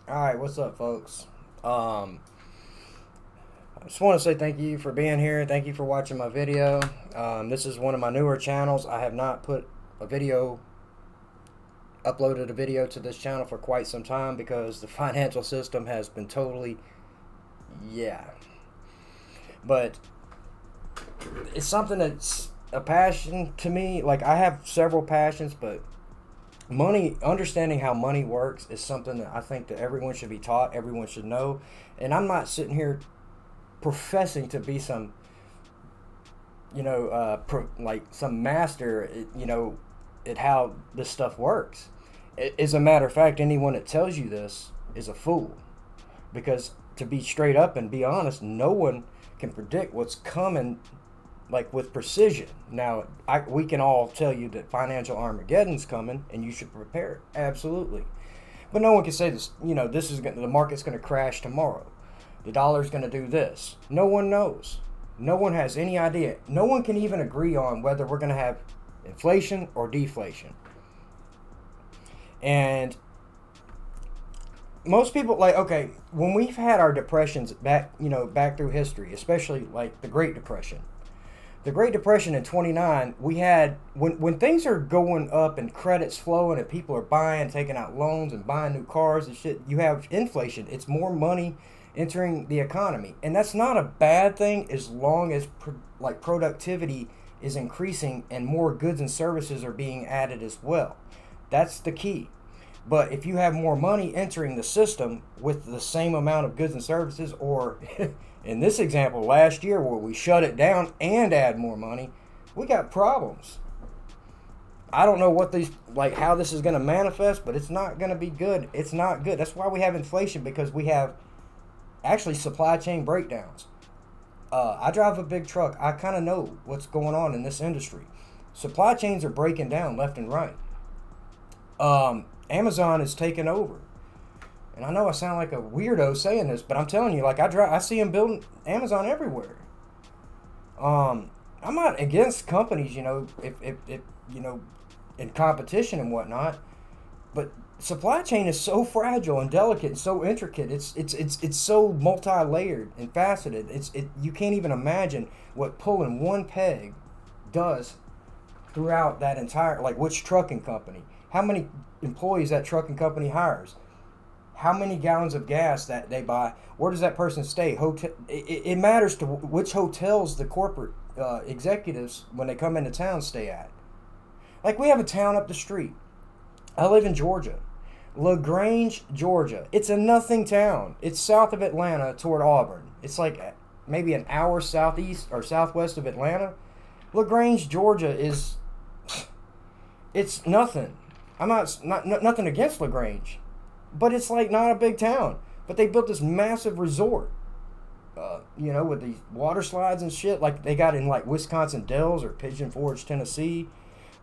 Alright, what's up, folks? I just want to say thank you for being here. Thank you for watching my video. This is one of my newer channels. I have not a video, uploaded a video to this channel for quite some time because the financial system has been totally, yeah. But it's something that's a passion to me. Like, I have several passions, but understanding how money works is something that I think that everyone should be taught, everyone should know. And I'm not sitting here professing to be some, like some master, at how this stuff works. As a matter of fact, anyone that tells you this is a fool. Because to be straight up and be honest, no one can predict what's coming like with precision. Now, we can all tell you that financial Armageddon's coming and you should prepare. Absolutely. But no one can say this, the market's going to crash tomorrow. The dollar's going to do this. No one knows. No one has any idea. No one can even agree on whether we're going to have inflation or deflation. And most people, like, okay, when we've had our depressions back through history, especially like the Great Depression. The Great Depression in 29, we had, when things are going up and credit's flowing and people are buying, taking out loans and buying new cars and shit, you have inflation. It's more money entering the economy. And that's not a bad thing as long as productivity is increasing and more goods and services are being added as well. That's the key. But if you have more money entering the system with the same amount of goods and services, or in this example last year where we shut it down and add more money, we got problems. I don't know how this is going to manifest, but it's not going to be good. It's not good. That's why we have inflation, because we have actually supply chain breakdowns. I drive a big truck. I kind of know what's going on in this industry. Supply chains are breaking down left and right. Amazon is taking over. And I know I sound like a weirdo saying this, but I'm telling you, like, I see them building Amazon everywhere. I'm not against companies, if in competition and whatnot, but supply chain is so fragile and delicate and so intricate. It's so multi-layered and faceted. You can't even imagine what pulling one peg does throughout that entire, like, which trucking company, how many employees that trucking company hires, how many gallons of gas that they buy, where does that person stay, it matters to which hotels the corporate executives, when they come into town, stay at. Like, we have a town up the street. I live in Georgia, LaGrange, Georgia. It's a nothing town. It's south of Atlanta toward Auburn. It's like maybe an hour southeast or southwest of Atlanta. LaGrange, Georgia is, it's nothing. I'm not nothing against LaGrange, but it's like not a big town. But they built this massive resort, with these water slides and shit, like they got in like Wisconsin Dells or Pigeon Forge, Tennessee.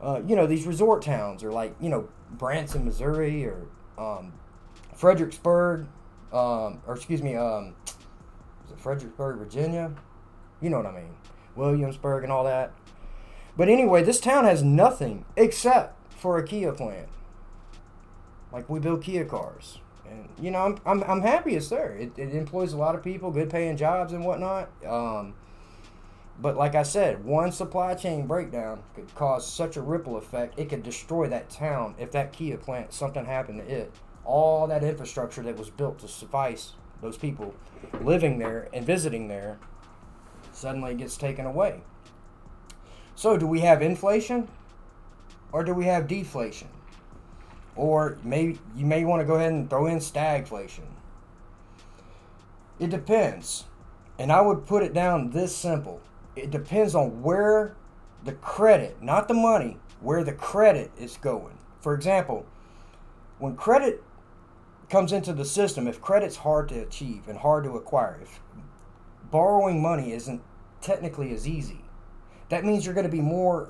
These resort towns, or like, Branson, Missouri, or Fredericksburg, is it Fredericksburg, Virginia? You know what I mean. Williamsburg and all that. But anyway, this town has nothing except for a Kia plant. Like, we build Kia cars, and I'm happy it's there. It employs a lot of people, good paying jobs and whatnot. But like I said, one supply chain breakdown could cause such a ripple effect. It could destroy that town if that Kia plant, something happened to it. All that infrastructure that was built to suffice those people living there and visiting there suddenly gets taken away. So do we have inflation or do we have deflation? Or you may want to go ahead and throw in stagflation. It depends. And I would put it down this simple. It depends on where the credit, not the money, where the credit is going. For example, when credit comes into the system, if credit's hard to achieve and hard to acquire, if borrowing money isn't technically as easy, that means you're going to be more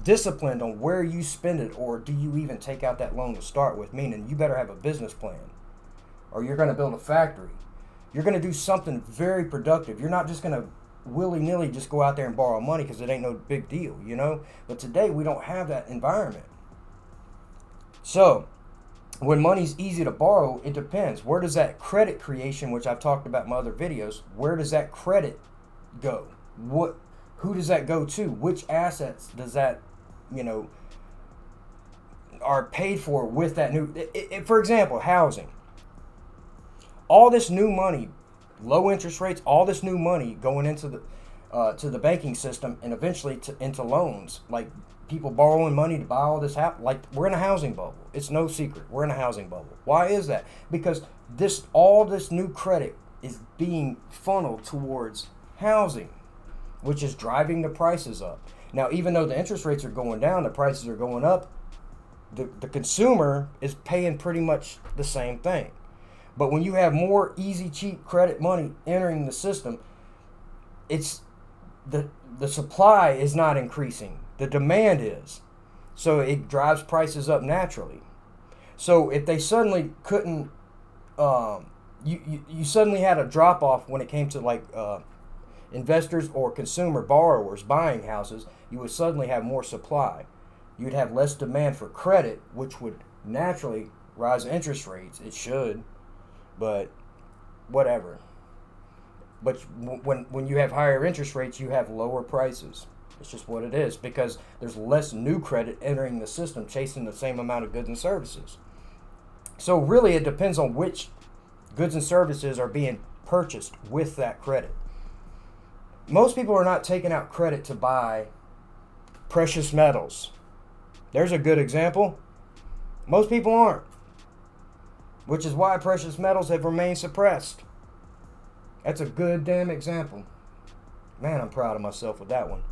disciplined on where you spend it, or do you even take out that loan to start with, meaning you better have a business plan, or you're going to build a factory. You're going to do something very productive. You're not just going to willy-nilly just go out there and borrow money because it ain't no big deal, But today we don't have that environment. So when money's easy to borrow, it depends. Where does that credit creation, which I've talked about in my other videos, where does that credit go? Who does that go to? Which assets does that, you know, are paid for with that new? For example, housing. All this new money, low interest rates, all this new money going into the to the banking system and eventually into loans, like people borrowing money to buy all this house. Like, we're in a housing bubble. It's no secret. We're in a housing bubble. Why is that? Because all this new credit is being funneled towards housing, which is driving the prices up. Now, even though the interest rates are going down, the prices are going up, the consumer is paying pretty much the same thing. But when you have more easy, cheap credit money entering the system, it's the supply is not increasing. The demand is. So it drives prices up naturally. So if they suddenly couldn't, you suddenly had a drop off when it came to like investors or consumer borrowers buying houses, you would suddenly have more supply. You'd have less demand for credit, which would naturally rise interest rates. It should, but whatever. But when you have higher interest rates, you have lower prices. It's just what it is, because there's less new credit entering the system chasing the same amount of goods and services. So really it depends on which goods and services are being purchased with that credit. Most people are not taking out credit to buy precious metals. There's a good example. Most people aren't, which is why precious metals have remained suppressed. That's a good damn example. Man, I'm proud of myself with that one.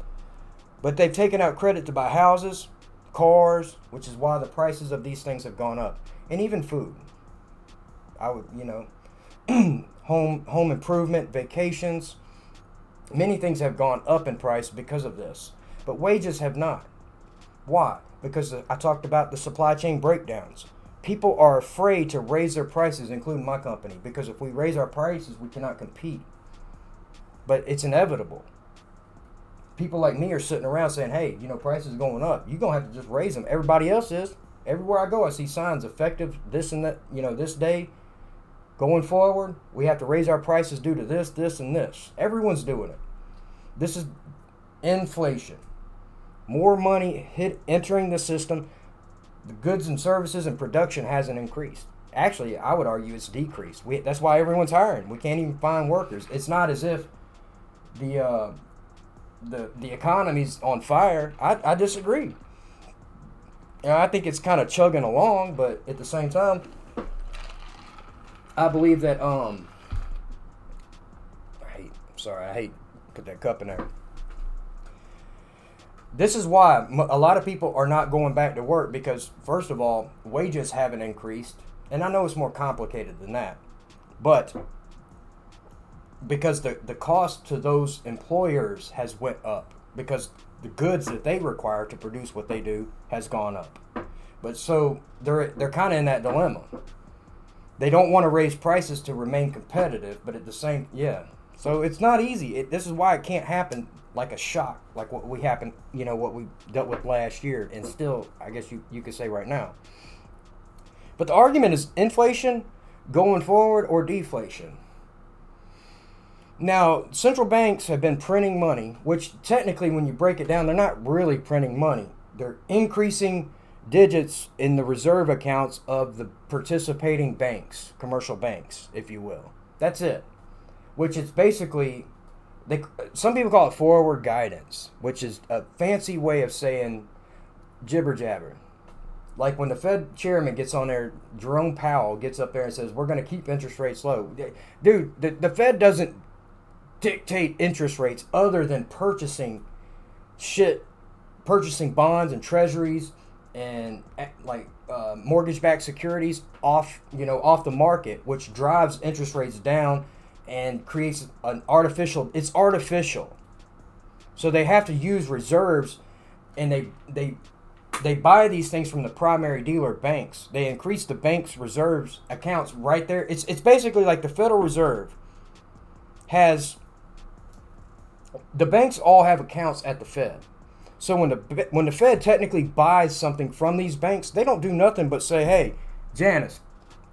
But they've taken out credit to buy houses, cars, which is why the prices of these things have gone up. And even food. I would, home improvement, vacations. Many things have gone up in price because of this. But wages have not. Why? Because I talked about the supply chain breakdowns. People are afraid to raise their prices, including my company, because if we raise our prices, we cannot compete. But it's inevitable. People like me are sitting around saying, hey, prices are going up. You're going to have to just raise them. Everybody else is. Everywhere I go, I see signs effective this and that, this day. Going forward, we have to raise our prices due to this, this, and this. Everyone's doing it. This is inflation. More money entering the system. The goods and services and production hasn't increased. Actually, I would argue it's decreased. That's why everyone's hiring. We can't even find workers. It's not as if the economy's on fire. I disagree. I think it's kind of chugging along, but at the same time, I believe that I hate put that cup in there. This is why a lot of people are not going back to work, because first of all, wages haven't increased, and I know it's more complicated than that, but because the cost to those employers has went up, because the goods that they require to produce what they do has gone up. But so they're kind of in that dilemma. They don't want to raise prices to remain competitive, but at the same, So it's not easy. This is why it can't happen like a shock, like what we dealt with last year, and still, I guess you could say right now. But the argument is inflation going forward or deflation. Now, central banks have been printing money, which technically, when you break it down, they're not really printing money. They're increasing digits in the reserve accounts of the participating banks, commercial banks, if you will. That's it. Which is basically, some people call it forward guidance, which is a fancy way of saying jibber jabber. Like when the Fed chairman gets on there, Jerome Powell gets up there and says, we're going to keep interest rates low. Dude, the Fed doesn't dictate interest rates other than purchasing bonds and treasuries and mortgage-backed securities off the market, which drives interest rates down and creates it's artificial. So they have to use reserves, and they buy these things from the primary dealer banks. They increase the bank's reserves accounts right there. It's basically like the Federal Reserve the banks all have accounts at the Fed. So when the Fed technically buys something from these banks, they don't do nothing but say, hey, Janice,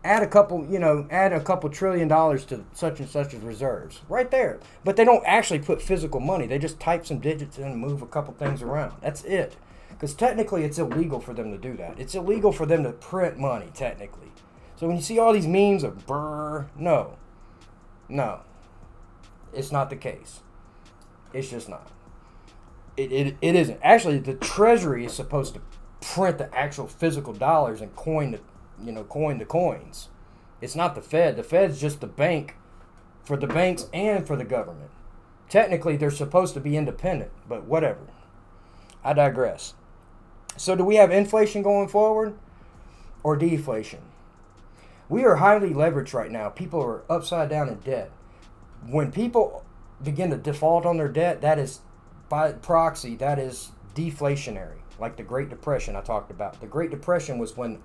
add a couple, add a couple $1 trillion to such and such as reserves. Right there. But they don't actually put physical money. They just type some digits in and move a couple things around. That's it. Because technically it's illegal for them to do that. It's illegal for them to print money, technically. So when you see all these memes of brr, no. No. It's not the case. It's just not. It isn't. Actually, the Treasury is supposed to print the actual physical dollars and coin the coins. It's not the Fed. The Fed's just the bank for the banks and for the government. Technically, they're supposed to be independent, but whatever. I digress. So do we have inflation going forward or deflation? We are highly leveraged right now. People are upside down in debt. When people begin to default on their debt, that is, by proxy, that is deflationary. Like the Great Depression I talked about. The Great Depression was when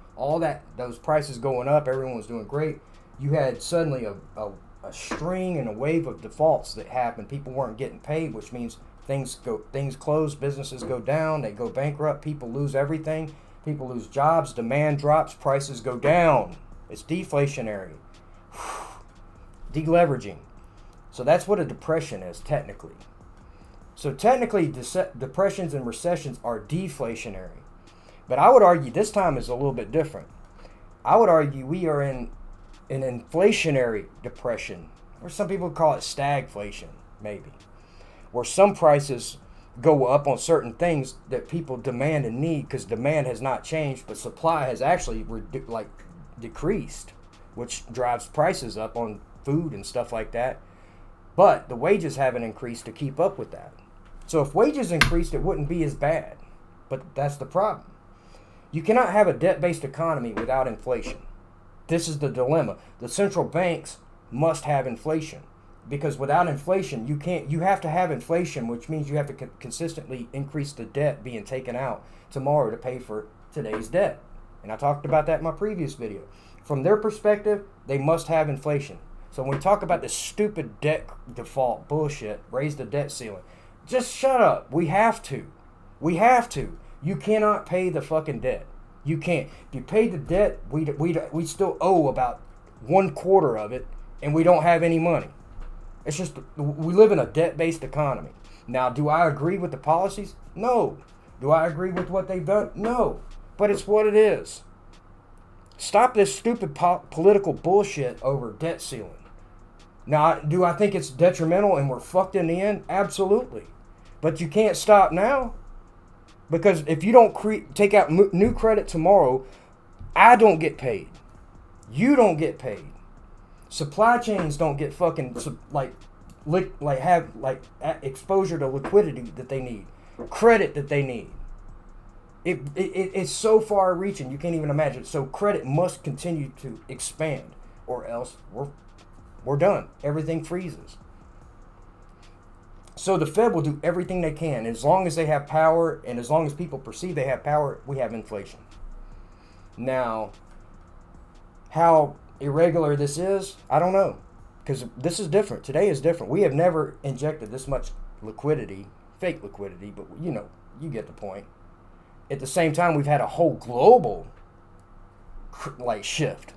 those prices going up, everyone was doing great. You had suddenly a string and a wave of defaults that happened. People weren't getting paid, which means things close, businesses go down, they go bankrupt, people lose everything, people lose jobs, demand drops, prices go down. It's deflationary. Deleveraging. So that's what a depression is, technically. So technically, depressions and recessions are deflationary. But I would argue this time is a little bit different. I would argue we are in an inflationary depression, or some people call it stagflation, maybe, where some prices go up on certain things that people demand and need because demand has not changed, but supply has actually decreased, which drives prices up on food and stuff like that. But the wages haven't increased to keep up with that. So if wages increased, it wouldn't be as bad. But that's the problem. You cannot have a debt-based economy without inflation. This is the dilemma. The central banks must have inflation. Because without inflation, you have to have inflation, which means you have to consistently increase the debt being taken out tomorrow to pay for today's debt. And I talked about that in my previous video. From their perspective, they must have inflation. So when we talk about this stupid debt default bullshit, raise the debt ceiling, just shut up. We have to. We have to. You cannot pay the fucking debt. You can't. If you pay the debt, we still owe about 1/4 of it, and we don't have any money. It's just, we live in a debt-based economy. Now, do I agree with the policies? No. Do I agree with what they've done? No. But it's what it is. Stop this stupid political bullshit over debt ceiling. Now, do I think it's detrimental and we're fucked in the end? Absolutely. But you can't stop now. Because if you don't take out new credit tomorrow, I don't get paid. You don't get paid. Supply chains don't get fucking have exposure to liquidity that they need, credit that they need. It's so far reaching you can't even imagine. So credit must continue to expand, or else we're done. Everything freezes. So the Fed will do everything they can as long as they have power, and as long as people perceive they have power. We have inflation. Now, how irregular this is, I don't know, because this is different. Today is different. We have never injected this much liquidity, fake liquidity, but you get the point. At the same time, we've had a whole global shift,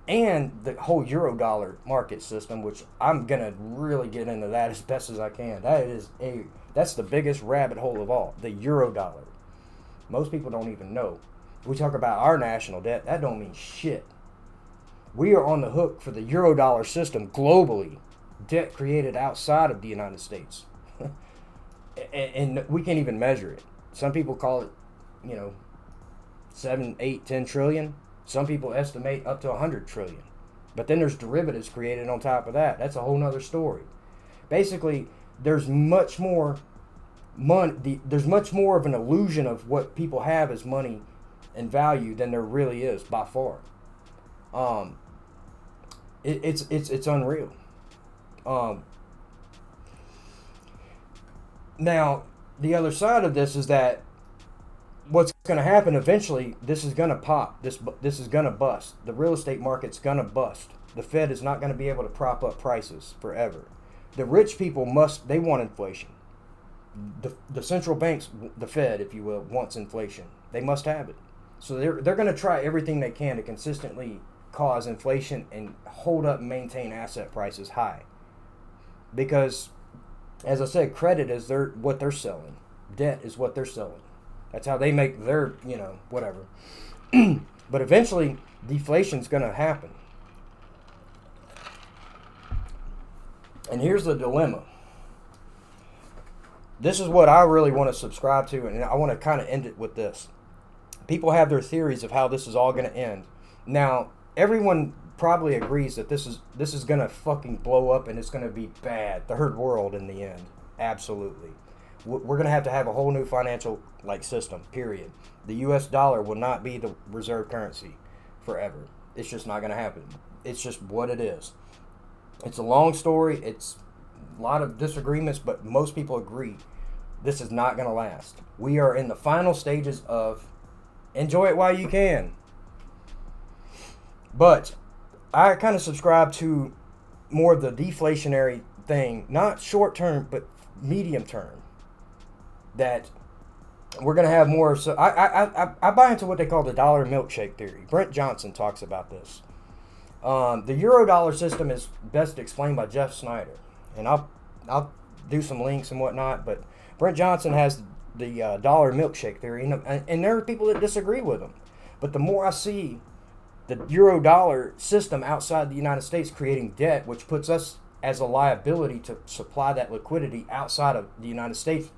and the whole Eurodollar market system, which I'm gonna really get into that as best as I can. That's the biggest rabbit hole of all, the Eurodollar. Most people don't even know. We talk about our national debt, that don't mean shit. We are on the hook for the Eurodollar system globally, debt created outside of the United States. And we can't even measure it. Some people call it, 7, 8, 10 trillion. Some people estimate up to 100 trillion. But then there's derivatives created on top of that. That's a whole nother story. Basically, there's much more money. There's much more of an illusion of what people have as money and value than there really is by far. It's unreal. Now, the other side of this is that what's going to happen eventually, this is going to pop. This is going to bust. The real estate market's going to bust. The Fed is not going to be able to prop up prices forever. The rich people they want inflation. The central banks, the Fed, if you will, wants inflation. They must have it. So they're going to try everything they can to consistently cause inflation and hold up and maintain asset prices high. Because, as I said, credit is what they're selling. Debt is what they're selling. That's how they make their, whatever. But eventually, deflation's going to happen. And here's the dilemma. This is what I really want to subscribe to, and I want to kind of end it with this. People have their theories of how this is all going to end. Now, everyone probably agrees that this is going to fucking blow up and it's going to be bad. Third world in the end. Absolutely. We're going to have a whole new financial system, period. The U.S. dollar will not be the reserve currency forever. It's just not going to happen. It's just what it is. It's a long story. It's a lot of disagreements, but most people agree this is not going to last. We are in the final stages of enjoy it while you can. But I kind of subscribe to more of the deflationary thing, not short term, but medium term. That we're going to have more. So I buy into what they call the dollar milkshake theory. Brent Johnson talks about this. The Eurodollar system is best explained by Jeff Snyder, and I'll do some links and whatnot. But Brent Johnson has the dollar milkshake theory, and there are people that disagree with him. But the more I see the Eurodollar system outside the United States creating debt, which puts us as a liability to supply that liquidity outside of the United States,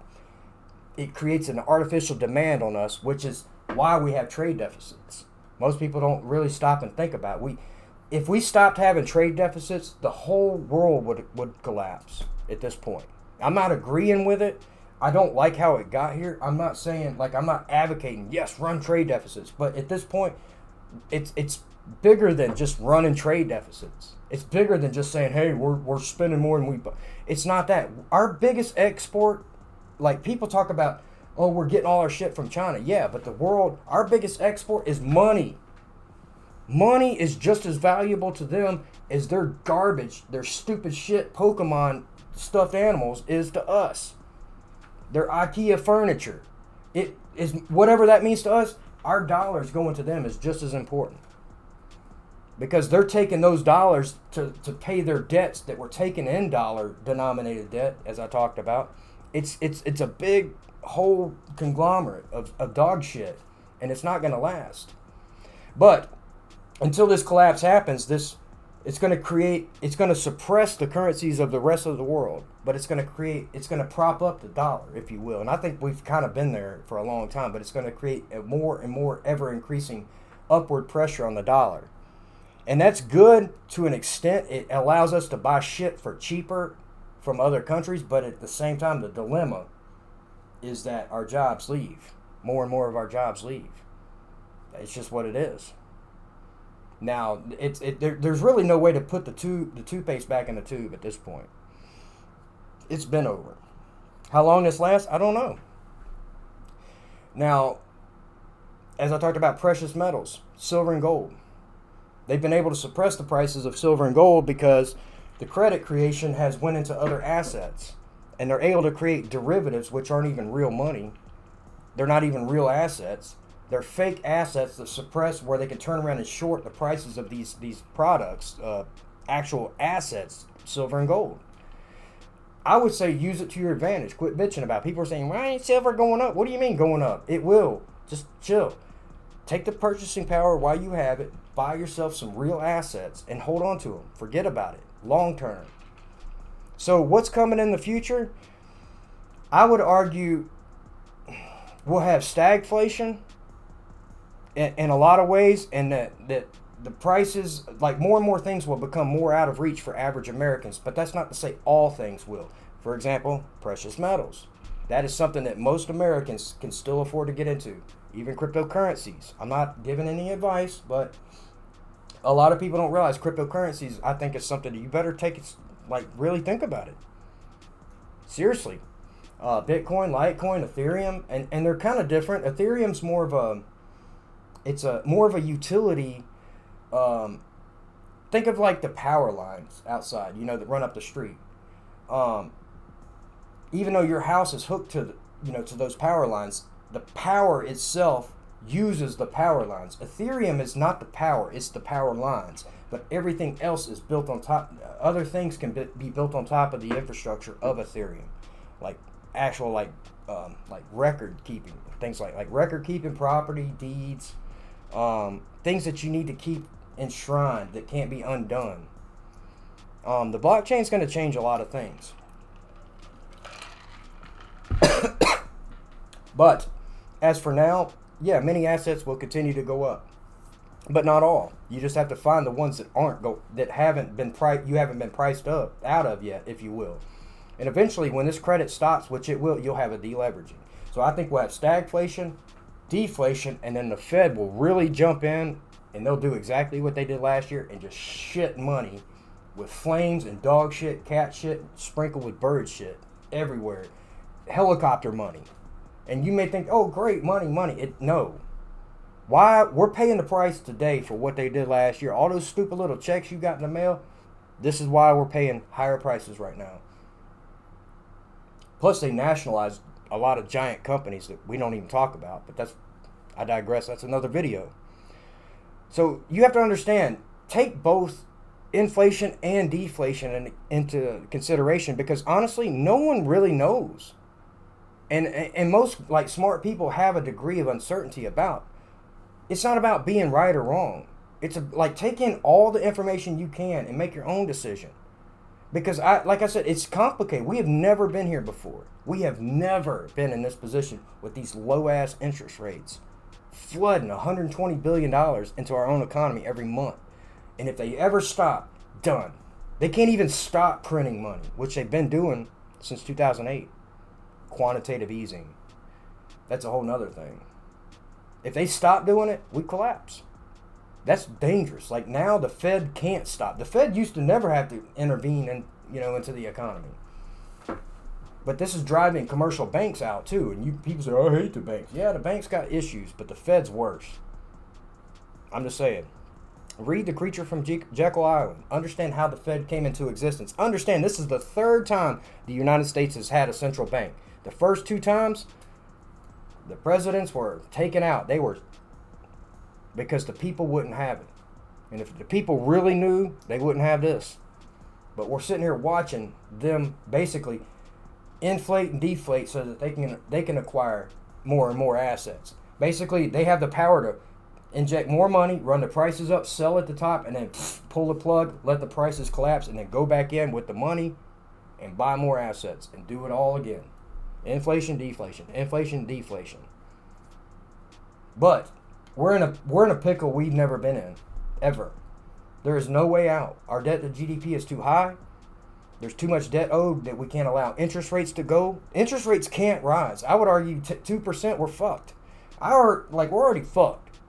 it creates an artificial demand on us, which is why we have trade deficits. Most people don't really stop and think about it. If we stopped having trade deficits, the whole world would collapse at this point. I'm not agreeing with it. I don't like how it got here. I'm not saying, I'm not advocating, yes, run trade deficits. But at this point, it's bigger than just running trade deficits. It's bigger than just saying, hey, we're spending more than we... It's not that. Our biggest export, people talk about, oh, we're getting all our shit from China. Yeah, but our biggest export is money. Money is just as valuable to them as their garbage, their stupid shit Pokemon stuffed animals is to us. Their IKEA furniture. It is whatever that means to us, our dollars going to them is just as important. Because they're taking those dollars to pay their debts that were taken in dollar denominated debt, as I talked about. It's a big whole conglomerate of dog shit, and it's not going to last. But until this collapse happens, it's going to suppress the currencies of the rest of the world, but it's going to prop up the dollar, if you will. And I think we've kind of been there for a long time, but it's going to create a more and more ever increasing upward pressure on the dollar. And that's good to an extent. It allows us to buy shit for cheaper from other countries, but at the same time, the dilemma is that our jobs leave. More and more of our jobs leave. It's just what it is. Now, there's really no way to put the toothpaste back in the tube at this point. It's been over. How long this lasts, I don't know. Now, as I talked about precious metals, silver and gold, they've been able to suppress the prices of silver and gold because the credit creation has went into other assets, and they're able to create derivatives which aren't even real money. They're not even real assets. They're fake assets that suppress where they can turn around and short the prices of these products, actual assets, silver and gold. I would say use it to your advantage. Quit bitching about it. People are saying, why ain't silver going up? What do you mean going up? It will. Just chill. Take the purchasing power while you have it. Buy yourself some real assets and hold on to them. Forget about it. Long term. So what's coming in the future? I would argue we'll have stagflation in a lot of ways, and that the prices, more and more things will become more out of reach for average Americans. But that's not to say all things will. For example, precious metals. That is something that most Americans can still afford to get into. Even cryptocurrencies. I'm not giving any advice, but a lot of people don't realize cryptocurrencies, I think, is something that you better take it, really think about it. Seriously. Bitcoin, Litecoin, Ethereum, and they're kind of different. Ethereum's more of a utility. Think of the power lines outside, that run up the street. Even though your house is hooked to to those power lines, the power itself, uses the power lines. Ethereum is not the power, it's the power lines. But everything else is built on top. Other things can be built on top of the infrastructure of Ethereum, like actual like record keeping, things like record keeping, property deeds, things that you need to keep enshrined that can't be undone. The blockchain is going to change a lot of things. But as for now, yeah, many assets will continue to go up, but not all. You just have to find the ones that haven't been priced up out of yet, if you will. And eventually, when this credit stops, which it will, you'll have a deleveraging. So I think we'll have stagflation, deflation, and then the Fed will really jump in, and they'll do exactly what they did last year and just shit money with flames and dog shit, cat shit, sprinkled with bird shit everywhere. Helicopter money. And you may think, oh, great, money. No. Why? We're paying the price today for what they did last year. All those stupid little checks you got in the mail, this is why we're paying higher prices right now. Plus, they nationalized a lot of giant companies that we don't even talk about. But I digress. That's another video. So you have to understand, take both inflation and deflation into consideration, because honestly, no one really knows. And most like smart people have a degree of uncertainty about. It's not about being right or wrong. It's like take in all the information you can and make your own decision. Because like I said, it's complicated. We have never been here before. We have never been in this position with these low ass interest rates, flooding $120 billion into our own economy every month. And if they ever stop, done. They can't even stop printing money, which they've been doing since 2008. Quantitative easing. That's a whole nother thing. If they stop doing it, we collapse. That's dangerous. Like now the Fed can't stop. The Fed used to never have to intervene into the economy. But this is driving commercial banks out too. And people say, oh, I hate the banks. Yeah, the banks got issues, but the Fed's worse. I'm just saying. Read The Creature from Jekyll Island. Understand how the Fed came into existence. Understand this is the third time the United States has had a central bank. The first two times, the presidents were taken out. They were, because the people wouldn't have it. And if the people really knew, they wouldn't have this. But we're sitting here watching them basically inflate and deflate so that they can acquire more and more assets. Basically, they have the power to inject more money, run the prices up, sell at the top, and then pull the plug, let the prices collapse, and then go back in with the money and buy more assets and do it all again. Inflation, deflation, inflation, deflation. But we're in a pickle we've never been in, ever. There is no way out. Our debt to GDP is too high. There's too much debt owed that we can't allow interest rates to go. Interest rates can't rise. I would argue 2%, we're fucked. We're already fucked.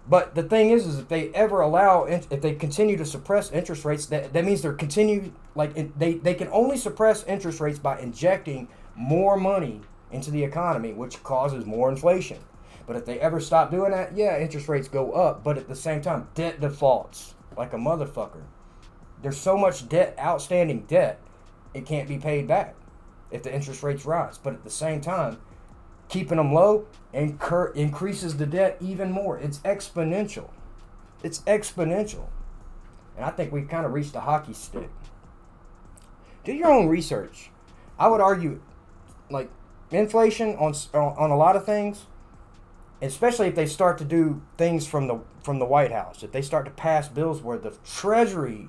But the thing is if they ever if they continue to suppress interest rates, that means they can only suppress interest rates by injecting more money into the economy, which causes more inflation. But if they ever stop doing that, yeah, interest rates go up. But at the same time, debt defaults like a motherfucker. There's so much debt, outstanding debt, it can't be paid back if the interest rates rise. But at the same time, keeping them low increases the debt even more. It's exponential. It's exponential. And I think we've kind of reached the hockey stick. Do your own research. I would argue, like, inflation on a lot of things, especially if they start to do things from the White House, if they start to pass bills where the Treasury.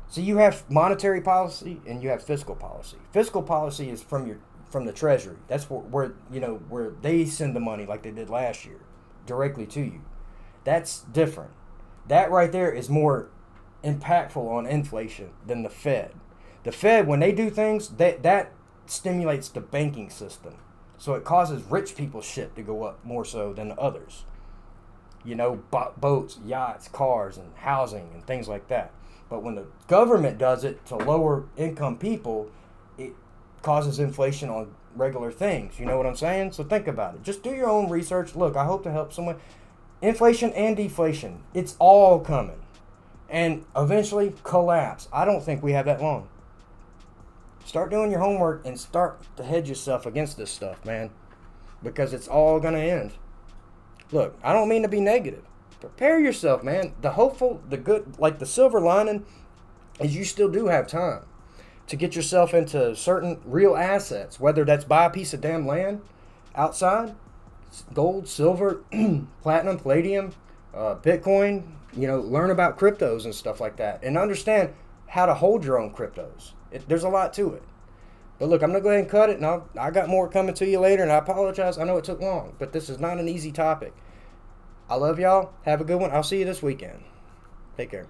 So you have monetary policy and you have fiscal policy. Fiscal policy is from the Treasury. That's where they send the money like they did last year directly to you. That's different. That right there is more impactful on inflation than the Fed. The Fed, when they do things, that stimulates the banking system. So it causes rich people's shit to go up more so than others. Boats, yachts, cars, and housing and things like that. But when the government does it to lower income people, it causes inflation on regular things. You know what I'm saying? So think about it. Just do your own research. Look, I hope to help someone. Inflation and deflation, it's all coming. And eventually collapse. I don't think we have that long. Start doing your homework and start to hedge yourself against this stuff, man. Because it's all going to end. Look, I don't mean to be negative. Prepare yourself, man. The hopeful, the good, like the silver lining is you still do have time to get yourself into certain real assets, whether that's buy a piece of damn land outside, gold, silver, platinum, palladium, Bitcoin, learn about cryptos and stuff like that, and understand how to hold your own cryptos. There's a lot to it. But look, I'm going to go ahead and cut it, and I got more coming to you later, and I apologize. I know it took long, but this is not an easy topic. I love y'all. Have a good one. I'll see you this weekend. Take care.